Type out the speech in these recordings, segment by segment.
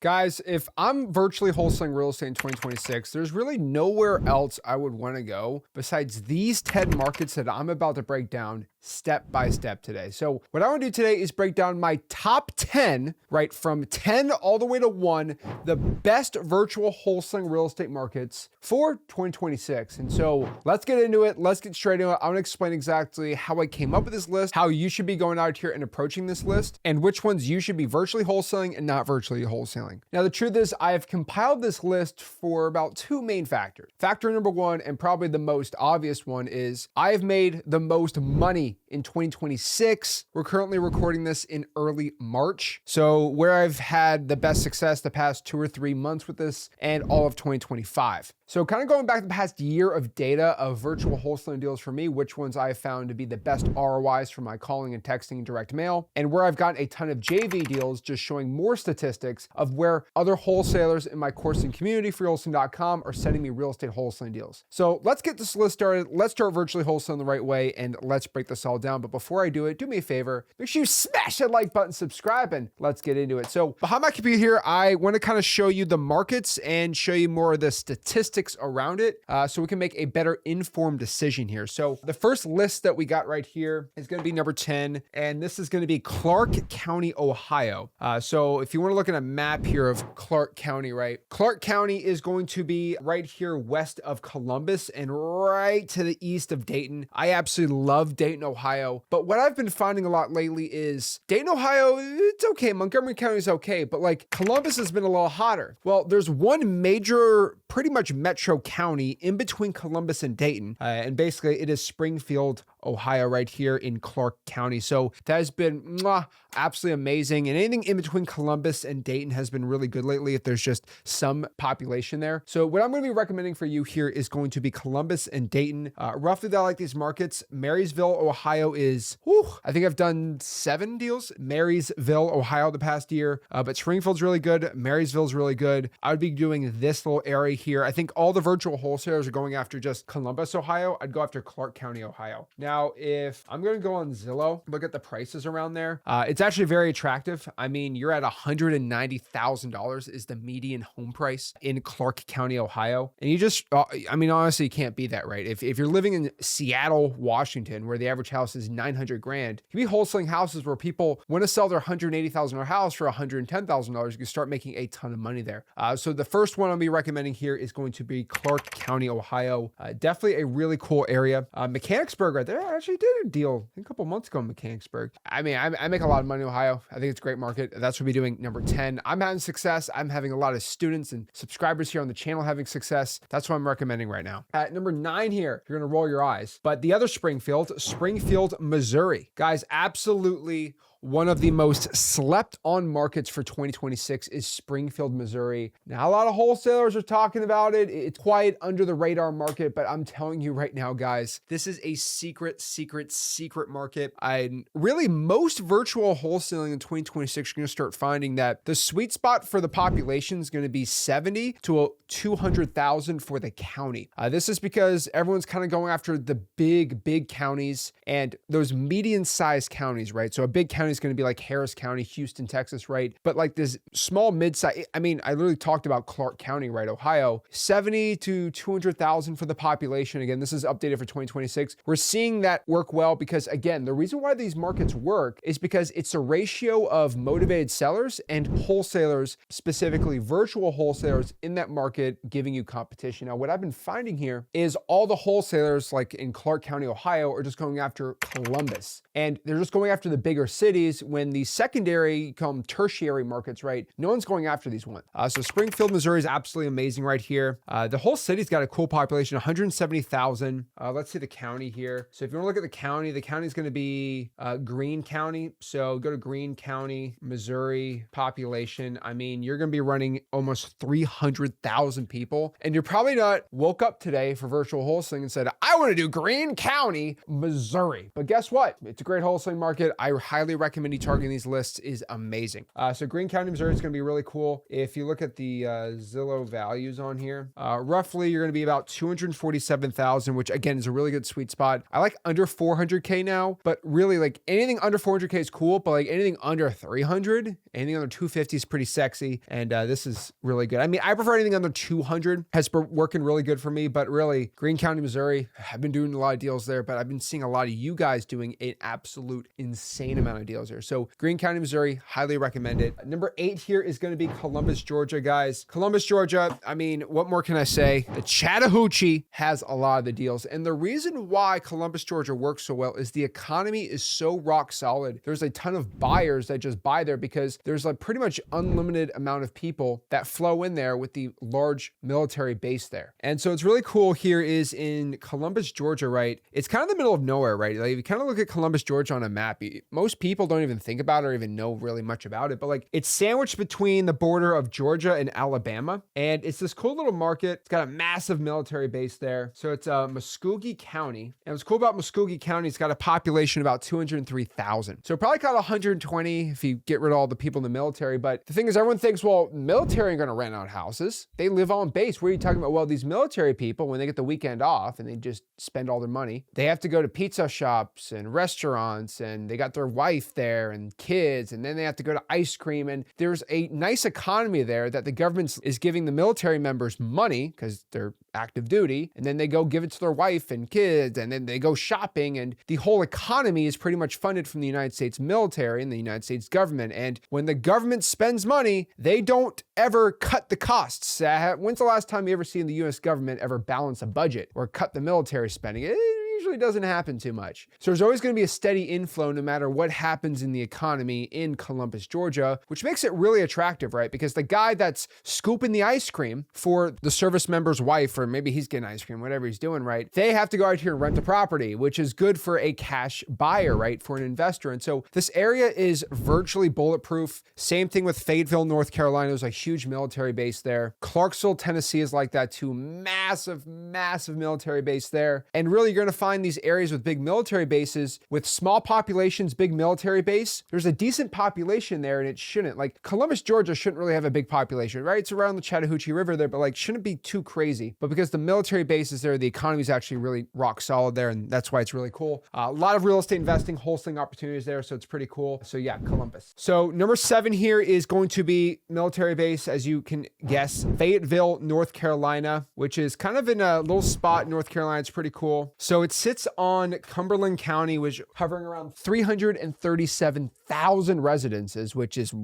Guys, if I'm virtually wholesaling real estate in 2026, there's really nowhere else I would want to go besides these 10 markets that I'm about to break down step by step today. So what I want to do today is break down my top 10, right, from 10 all the way to 1, the best virtual wholesaling real estate markets for 2026. And so let's get into it. Let's get straight into it. I want to explain exactly how I came up with this list, how you should be going out here and approaching this list, and which ones you should be virtually wholesaling and not virtually wholesaling. Now, the truth is I've compiled this list for about two main factors. Factor number one, and probably the most obvious one, is I've made the most money in 2026. We're currently recording this in early March. So where I've had the best success the past 2 or 3 months with this and all of 2025. So kind of going back the past year of data of virtual wholesaling deals for me, which ones I found to be the best ROIs for my calling and texting and direct mail, and where I've gotten a ton of JV deals, just showing more statistics of where other wholesalers in my course and community, freewholesaling.com, are sending me real estate wholesaling deals. So let's get this list started. Let's start virtually wholesaling the right way, and let's break this all down. But before I do it, do me a favor, make sure you smash that like button, subscribe, and let's get into it. So behind my computer here, I want to kind of show you the markets and show you more of the statistics around it so we can make a better informed decision here. So the first list that we got right here is going to be number 10, and this is going to be Clark County, Ohio. So if you want to look at a map here of Clark County, right? Clark County is going to be right here west of Columbus and right to the east of Dayton. I absolutely love Dayton, Ohio, but what I've been finding a lot lately is Dayton, Ohio, it's okay. Montgomery County is okay, but like Columbus has been a little hotter. Well, there's one major, pretty much metro county in between Columbus and Dayton, and basically it is Springfield, Ohio, right here in Clark County. So that has been absolutely amazing. And anything in between Columbus and Dayton has been really good lately if there's just some population there. So what I'm going to be recommending for you here is going to be Columbus and Dayton. Roughly, that I like these markets. Marysville, Ohio is, I think I've done 7 deals. Marysville, Ohio the past year, but Springfield's really good. Marysville's really good. I would be doing this little area here. I think all the virtual wholesalers are going after just Columbus, Ohio. I'd go after Clark County, Ohio. Now, if I'm going to go on Zillow, look at the prices around there. It's actually very attractive. I mean, you're at $190,000 is the median home price in Clark County, Ohio. And you just, I mean, honestly, you can't beat that, right? If you're living in Seattle, Washington, where the average house is $900,000, you can be wholesaling houses where people want to sell their $180,000 house for $110,000. You can start making a ton of money there. So the first one I'll be recommending here is going to be Clark County, Ohio. Definitely a really cool area. Mechanicsburg right there. I actually did a deal a couple months ago in Mechanicsburg. I mean, I make a lot of money in Ohio. I think it's a great market. That's what we'll be doing number 10. I'm having success. I'm having a lot of students and subscribers here on the channel having success. That's what I'm recommending right now. At number 9 here, you're going to roll your eyes, but the other Springfield, Missouri. Guys, absolutely one of the most slept on markets for 2026 is Springfield, Missouri. Now, a lot of wholesalers are talking about it. It's quite under the radar market, but I'm telling you right now, guys, this is a secret market. Really, most virtual wholesaling in 2026, you're going to start finding that the sweet spot for the population is going to be 70 to 200,000 for the county. This is because everyone's kind of going after the big counties and those median-sized counties, right? So a big county is going to be like Harris County, Houston, Texas, right? But like this small mid-size, I mean, I literally talked about Clark County, right? Ohio, 70 to 200,000 for the population. Again, this is updated for 2026. We're seeing that work well because, again, the reason why these markets work is because it's a ratio of motivated sellers and wholesalers, specifically virtual wholesalers in that market giving you competition. Now, what I've been finding here is all the wholesalers like in Clark County, Ohio, are just going after Columbus. And they're just going after the bigger cities when the secondary come tertiary markets, right? No one's going after these ones. So Springfield, Missouri is absolutely amazing right here. The whole city's got a cool population, 170,000. Let's see the county here. So if you want to look at the county is going to be Greene County. So go to Greene County, Missouri population. I mean, you're going to be running almost 300,000 people. And you're probably not woke up today for virtual wholesaling and said, I want to do Greene County, Missouri. But guess what? It's a great wholesaling market. I highly recommend recommend you targeting these lists is amazing. So Greene County, Missouri is going to be really cool. If you look at the Zillow values on here, roughly you're going to be about 247,000, which again is a really good sweet spot. I like under 400K now, but really like anything under 400K is cool, but like anything under 300, anything under 250 is pretty sexy. And this is really good. I mean, I prefer anything under 200, has been working really good for me, but really Greene County, Missouri, I've been doing a lot of deals there, but I've been seeing a lot of you guys doing an absolute insane amount of deals here. So Greene County, Missouri, highly recommend it. Number 8 here is going to be Columbus, Georgia, guys. Columbus, Georgia, I mean, what more can I say? The Chattahoochee has a lot of the deals. And the reason why Columbus, Georgia works so well is the economy is so rock solid. There's a ton of buyers that just buy there because there's like pretty much unlimited amount of people that flow in there with the large military base there. And so it's really cool here is in Columbus, Georgia, right? It's kind of the middle of nowhere, right? Like if you kind of look at Columbus, Georgia on a map, most people don't even think about it or even know really much about it, but like it's sandwiched between the border of Georgia and Alabama. And it's this cool little market. It's got a massive military base there. So it's Muskogee County. And what's cool about Muskogee County, it's got a population of about 203,000. So probably got 120 if you get rid of all the people in the military. But the thing is, everyone thinks, well, military ain't going to rent out houses. They live on base. What are you talking about? Well, these military people, when they get the weekend off and they just spend all their money, they have to go to pizza shops and restaurants, and they got their wife there and kids, and then they have to go to ice cream. And there's a nice economy there that the government is giving the military members money because they're active duty, and then they go give it to their wife and kids, and then they go shopping, and the whole economy is pretty much funded from the United States military and the United States government. And when the government spends money, they don't ever cut the costs. When's the last time you ever seen the US government ever balance a budget or cut the military spending? It usually doesn't happen too much. So there's always going to be a steady inflow no matter what happens in the economy in Columbus, Georgia, which makes it really attractive, right? Because the guy that's scooping the ice cream for the service member's wife, or maybe he's getting ice cream, whatever he's doing, right? They have to go out here and rent a property, which is good for a cash buyer, right? For an investor. And so this area is virtually bulletproof. Same thing with Fayetteville, North Carolina. There's a huge military base there. Clarksville, Tennessee is like that too. Massive, massive military base there. And really, you're going to find these areas with big military bases with small populations, big military base. There's a decent population there, and it shouldn't. Like Columbus, Georgia shouldn't really have a big population, right? It's around the Chattahoochee River there, but like shouldn't be too crazy. But because the military base is there, the economy is actually really rock solid there, and that's why it's really cool. A lot of real estate investing, wholesaling opportunities there, so it's pretty cool. So yeah, Columbus. So number 7 here is going to be military base, as you can guess, Fayetteville, North Carolina, which is kind of in a little spot in North Carolina. It's pretty cool. So it's sits on Cumberland County, which hovering around 337,000 residences, which is,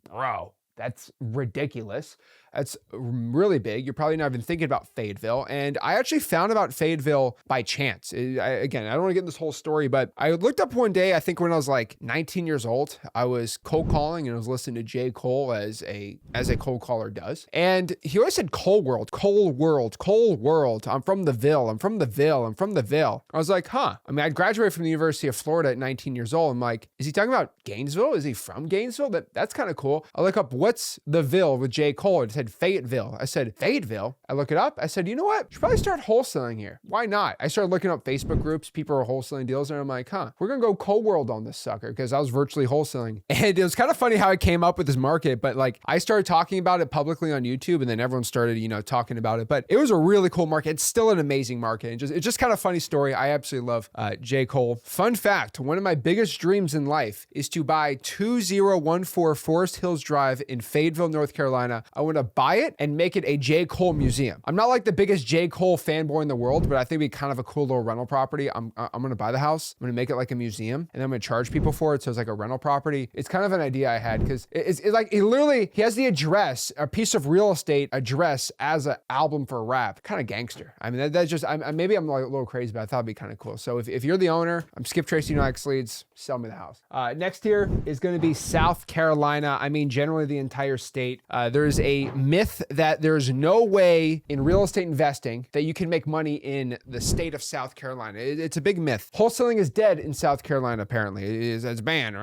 bro, that's ridiculous. That's really big. You're probably not even thinking about Fayetteville. And I actually found about Fayetteville by chance. Again, I don't want to get in this whole story, but I looked up one day, I think when I was like 19 years old, I was cold calling and I was listening to J. Cole as a cold caller does. And he always said Coal World, Coal World, Coal World. I'm from the Ville. I'm from the Ville. I'm from the Ville. I was like, huh. I mean, I graduated from the University of Florida at 19 years old. I'm like, is he talking about Gainesville? Is he from Gainesville? That's kind of cool. I look up what's the Ville with J. Cole. It said Fayetteville. I said, Fayetteville? I look it up. I said, you know what? Should probably start wholesaling here. Why not? I started looking up Facebook groups. People are wholesaling deals. And I'm like, huh, we're going to go Coal World on this sucker because I was virtually wholesaling. And it was kind of funny how I came up with this market, but like I started talking about it publicly on YouTube and then everyone started, talking about it. But it was a really cool market. It's still an amazing market. And it's just kind of a funny story. I absolutely love J. Cole. Fun fact, one of my biggest dreams in life is to buy 2014 Forest Hills Drive in Fayetteville, North Carolina. I want to buy it and make it a J. Cole museum. I'm not like the biggest J. Cole fanboy in the world, but I think it'd be kind of a cool little rental property. I'm going to buy the house. I'm going to make it like a museum and I'm going to charge people for it. So it's like a rental property. It's kind of an idea I had because it's like, he has the address, a piece of real estate address as an album for rap. Kind of gangster. I mean, that's just, maybe I'm like a little crazy, but I thought it'd be kind of cool. So if you're the owner, I'm Skip Tracy, X Leads, sell me the house. Next here is going to be South Carolina. I mean, generally the entire state. There's a myth that there's no way in real estate investing that you can make money in the state of South Carolina. It's a big myth. Wholesaling is dead in South Carolina, apparently. It's banned.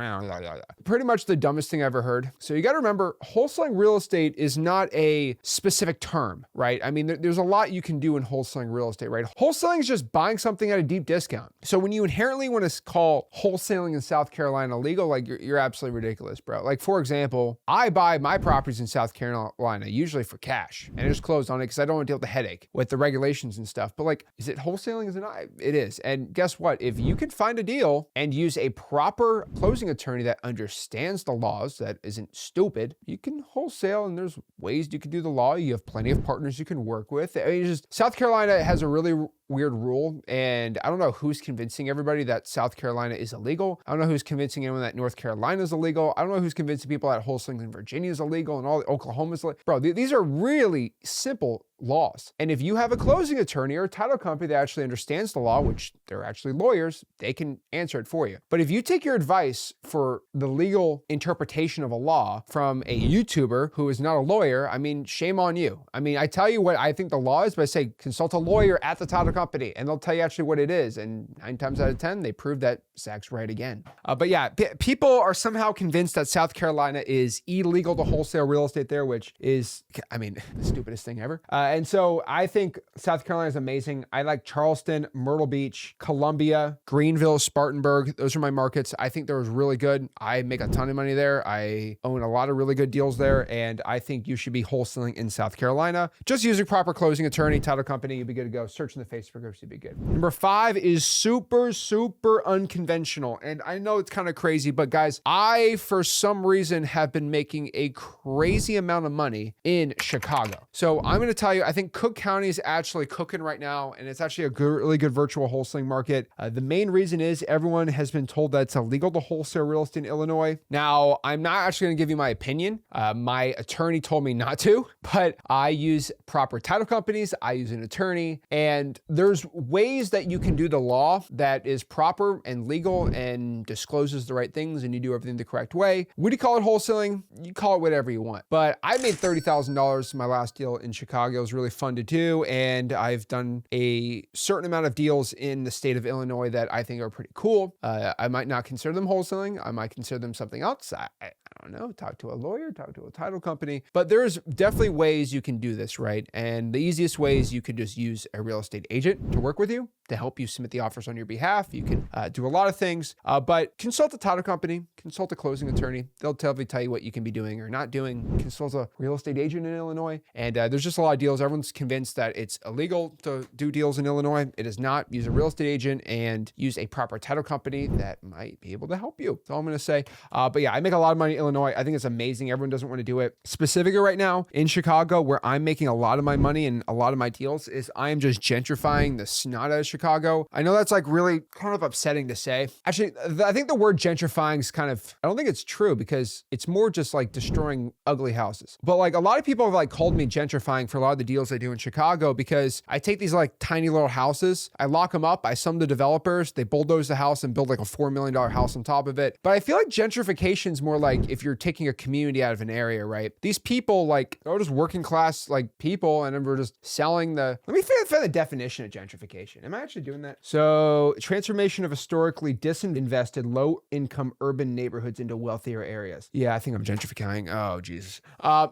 Pretty much the dumbest thing I ever heard. So you got to remember, wholesaling real estate is not a specific term, right? I mean, there's a lot you can do in wholesaling real estate, right? Wholesaling is just buying something at a deep discount. So when you inherently want to call wholesaling in South Carolina legal, like you're absolutely ridiculous, bro. Like, for example, I buy my properties in South Carolina usually for cash, and I just closed on it because I don't want to deal with the headache with the regulations and stuff. But like, is it wholesaling? Is it not? It is. And guess what? If you can find a deal and use a proper closing attorney that understands the laws, that isn't stupid, you can wholesale, and there's ways you can do the law. You have plenty of partners you can work with. I mean, just South Carolina has a really weird rule, and I don't know who's convincing everybody that South Carolina is illegal. I don't know who's convincing anyone that North Carolina is illegal. I don't know who's convincing people that wholesaling in Virginia is illegal and all Oklahoma's illegal. Bro, these are really simple laws. And if you have a closing attorney or a title company that actually understands the law, which they're actually lawyers, they can answer it for you. But if you take your advice for the legal interpretation of a law from a YouTuber who is not a lawyer, I mean, shame on you. I mean, I tell you what I think the law is, but I say consult a lawyer at the title company and they'll tell you actually what it is. And 9 times out of 10, they prove that Zach's right again. But yeah, people are somehow convinced that South Carolina is illegal to wholesale real estate there, which is, I mean, the stupidest thing ever. And so I think South Carolina is amazing. I like Charleston, Myrtle Beach, Columbia, Greenville, Spartanburg. Those are my markets. I think they're really good. I make a ton of money there. I own a lot of really good deals there. And I think you should be wholesaling in South Carolina. Just using proper closing attorney, title company, you'd be good to go. Search in the Facebook groups, you'd be good. Number 5 is super unconventional. And I know it's kind of crazy, but guys, I, for some reason, have been making a crazy amount of money in Chicago. So I'm going to tell you, I think Cook County is actually cooking right now, and it's actually a really good virtual wholesaling market. The main reason is everyone has been told that it's illegal to wholesale real estate in Illinois. Now, I'm not actually going to give you my opinion. My attorney told me not to, but I use proper title companies. I use an attorney, and there's ways that you can do the law that is proper and legal and discloses the right things, and you do everything the correct way. Would you call it wholesaling? You call it whatever you want. But I made $30,000 my last deal in Chicago. It was really fun to do, and I've done a certain amount of deals in the state of Illinois that I think are pretty cool. I might not consider them wholesaling. I might consider them something else. I don't know, talk to a lawyer, talk to a title company, but there's definitely ways you can do this, right? And the easiest way is you could just use a real estate agent to work with you, to help you submit the offers on your behalf. You can do a lot of things, but consult a title company, consult a closing attorney. They'll tell you what you can be doing or not doing. Consult a real estate agent in Illinois. And there's just a lot of deals. Everyone's convinced that it's illegal to do deals in Illinois. It is not. Use a real estate agent and use a proper title company that might be able to help you. That's all I'm going to say. But yeah, I make a lot of money in Illinois. I think it's amazing. Everyone doesn't want to do it. Specifically right now in Chicago, where I'm making a lot of my money and a lot of my deals, is I am just gentrifying the snot out of Chicago. I know that's like really kind of upsetting to say. Actually, I think the word gentrifying is kind of, I don't think it's true, because it's more just like destroying ugly houses. But like a lot of people have like called me gentrifying for a lot of the deals I do in Chicago, because I take these like tiny little houses, I lock them up, I sell them to developers, they bulldoze the house and build like a $4 million house on top of it. But I feel like gentrification is more like if you're taking a community out of an area, right? These people like are just working class like people, and then we're just selling the, let me find the definition of gentrification. Am I actually doing that? So transformation of historically disinvested low-income urban neighborhoods into wealthier areas. Yeah, I think I'm gentrifying. Oh, Jesus.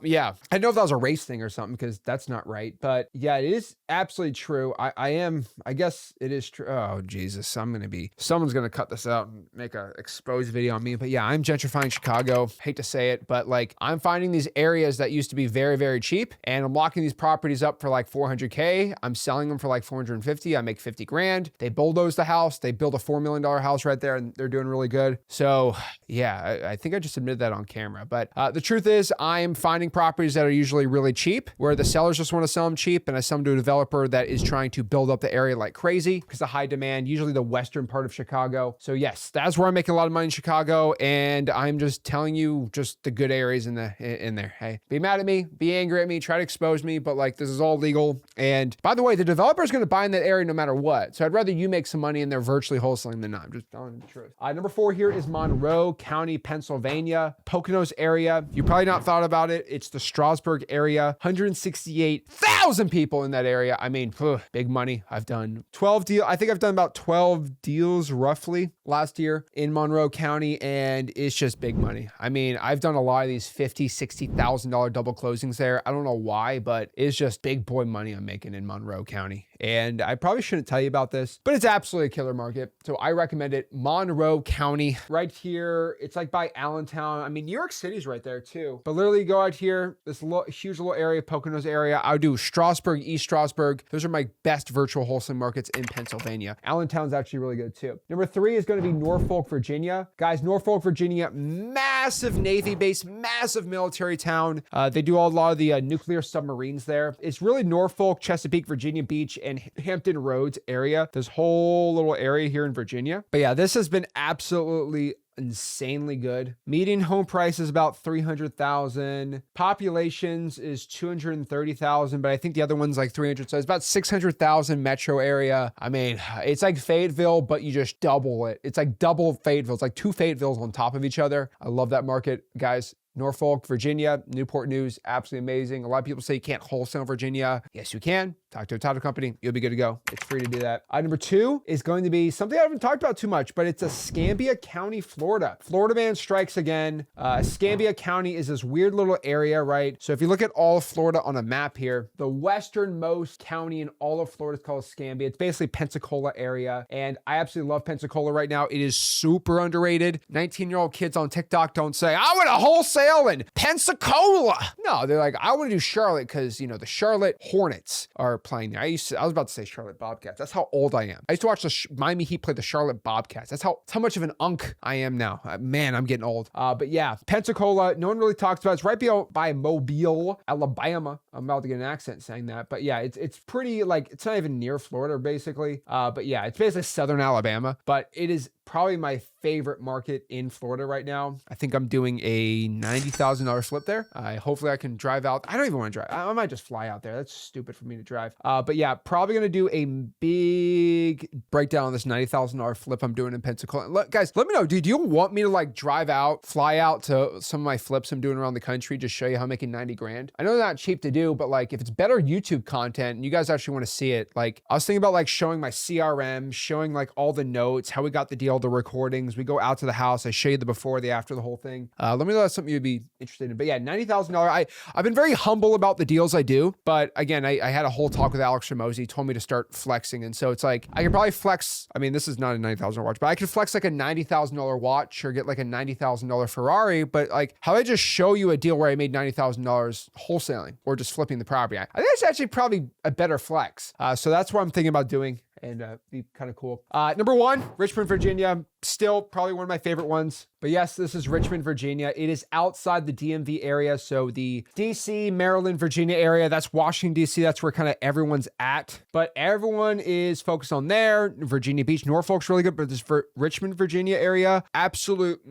Yeah, I don't know if that was a race thing or something, because that's not right. But yeah, it is absolutely true. I guess it is true. Oh, Jesus. Someone's going to cut this out and make a exposed video on me. But yeah, I'm gentrifying Chicago. Hate to say it, but like I'm finding these areas that used to be very, very cheap, and I'm locking these properties up for like $400K. I'm selling them for like $450. I make 50 grand. They bulldoze the house. They build a $4 million house right there, and they're doing really good. So yeah, I think I just admitted that on camera. But the truth is, I'm finding properties that are usually really cheap, where the sellers just want want to sell them cheap, and I sell them to a developer that is trying to build up the area like crazy because of high demand, usually the western part of Chicago. So yes, that's where I'm making a lot of money in Chicago, and I'm just telling you just the good areas in there. Hey, be mad at me, be angry at me, try to expose me, but like this is all legal. And by the way, the developer is going to buy in that area no matter what. So I'd rather you make some money and they're virtually wholesaling than not. I'm just telling you the truth. Number 4 here is Monroe County, Pennsylvania, Poconos area. You probably not thought about it. It's the Strasburg area, 168,000 people in that area. I mean, big money. I've done 12 deals. I think I've done about 12 deals roughly last year in Monroe County, and it's just big money. I mean, I've done a lot of these $50,000, $60,000 double closings there. I don't know why, but it's just big boy money I'm making in Monroe County. And I probably shouldn't tell you about this, but it's absolutely a killer market. So I recommend it. Monroe County right here. It's like by Allentown. I mean, New York City's right there too, but literally go out here, this huge little area, Poconos area. I would do Strasburg, East Strasburg. Those are my best virtual wholesaling markets in Pennsylvania. Allentown's actually really good too. Number 3 is going to be Norfolk, Virginia. Guys, Norfolk, Virginia, massive Navy base, massive military town. They do a lot of the nuclear submarines there. It's really Norfolk, Chesapeake, Virginia Beach, and Hampton Roads area. This whole little area here in Virginia. But yeah, this has been absolutely insanely good. Median home price is about 300,000. Populations is 230,000, but I think the other one's like 300. So it's about 600,000 metro area. I mean, it's like Fayetteville, but you just double it. It's like double Fayetteville. It's like 2 Fayettevilles on top of each other. I love that market, guys. Norfolk, Virginia, Newport News, absolutely amazing. A lot of people say you can't wholesale Virginia. Yes, you can. Talk to a title company. You'll be good to go. It's free to do that. Number 2 is going to be something I haven't talked about too much, but it's Escambia County, Florida. Florida man strikes again. Escambia County is this weird little area, right? So if you look at all of Florida on a map here, the westernmost county in all of Florida is called Escambia. It's basically Pensacola area. And I absolutely love Pensacola right now. It is super underrated. 19-year-old kids on TikTok don't say, I want to wholesale in Pensacola. No, they're like, I want to do Charlotte because, you know, the Charlotte Hornets are playing there. I was about to say Charlotte Bobcats. That's how old I am. I used to watch the Miami Heat play the Charlotte Bobcats. That's how much of an unk I am now. Man, I'm getting old. But yeah, Pensacola, no one really talks about it. It's right by Mobile, Alabama. I'm about to get an accent saying that. But yeah, it's pretty, like, it's not even near Florida, basically. But yeah, it's basically southern Alabama. But it is probably my favorite market in Florida right now. I think I'm doing a $90,000 flip there. Hopefully I can drive out. I don't even want to drive. I might just fly out there. That's stupid for me to drive. But yeah, probably going to do a big breakdown on this $90,000 flip I'm doing in Pensacola. Guys, let me know. Do you want me to like drive out, fly out to some of my flips I'm doing around the country, just show you how I'm making 90 grand? I know they're not cheap to do, but like if it's better YouTube content and you guys actually want to see it, like I was thinking about like showing my CRM, showing like all the notes, how we got the deal, the recordings. We go out to the house. I show you the before, the after, the whole thing. Let me know if that's something you'd be interested in. But yeah, $90,000. I've been very humble about the deals I do. But again, I had a whole talk with Alex Ramosi. He told me to start flexing. And so it's like, I could probably flex. I mean, this is not a $90,000 watch, but I could flex like a $90,000 watch or get like a $90,000 Ferrari. But like, how I just show you a deal where I made $90,000 wholesaling or just flipping the property. I think it's actually probably a better flex. So that's what I'm thinking about doing. And be kind of cool. Number 1, Richmond, Virginia. Still probably one of my favorite ones. But yes, this is Richmond, Virginia. It is outside the DMV area. So the DC, Maryland, Virginia area, that's Washington, DC. That's where kind of everyone's at. But everyone is focused on there. Virginia Beach, Norfolk's really good. But this Richmond, Virginia area, absolute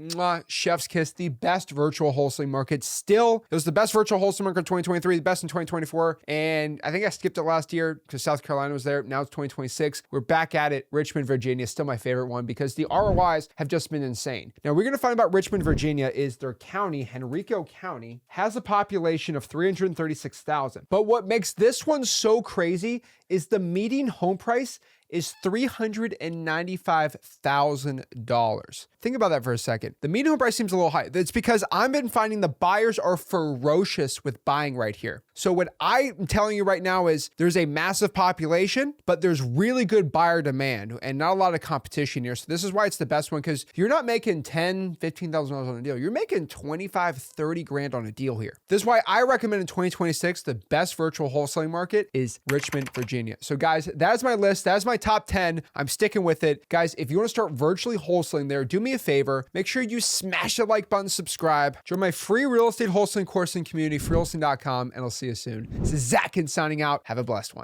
chef's kiss. The best virtual wholesaling market. Still, it was the best virtual wholesaling market in 2023, the best in 2024. And I think I skipped it last year because South Carolina was there. Now it's 2026. We're back at it. Richmond, Virginia, still my favorite one because the ROIs have just been insane. Now we're going to find about Richmond, Virginia is their county, Henrico County, has a population of 336,000. But what makes this one so crazy is the median home price is $395,000. Think about that for a second. The median home price seems a little high. It's because I've been finding the buyers are ferocious with buying right here. So what I'm telling you right now is there's a massive population, but there's really good buyer demand and not a lot of competition here. So this is why it's the best one, because you're not making $10,000, $15,000 on a deal. You're making 25, 30 grand on a deal here. This is why I recommend in 2026, the best virtual wholesaling market is Richmond, Virginia. So guys, that's my list. That's my top 10. I'm sticking with it. Guys, if you want to start virtually wholesaling there, do me a favor. Make sure you smash the like button, subscribe, join my free real estate wholesaling course and community, freewholesaling.com, and I'll see you soon. This is Zach signing out. Have a blessed one.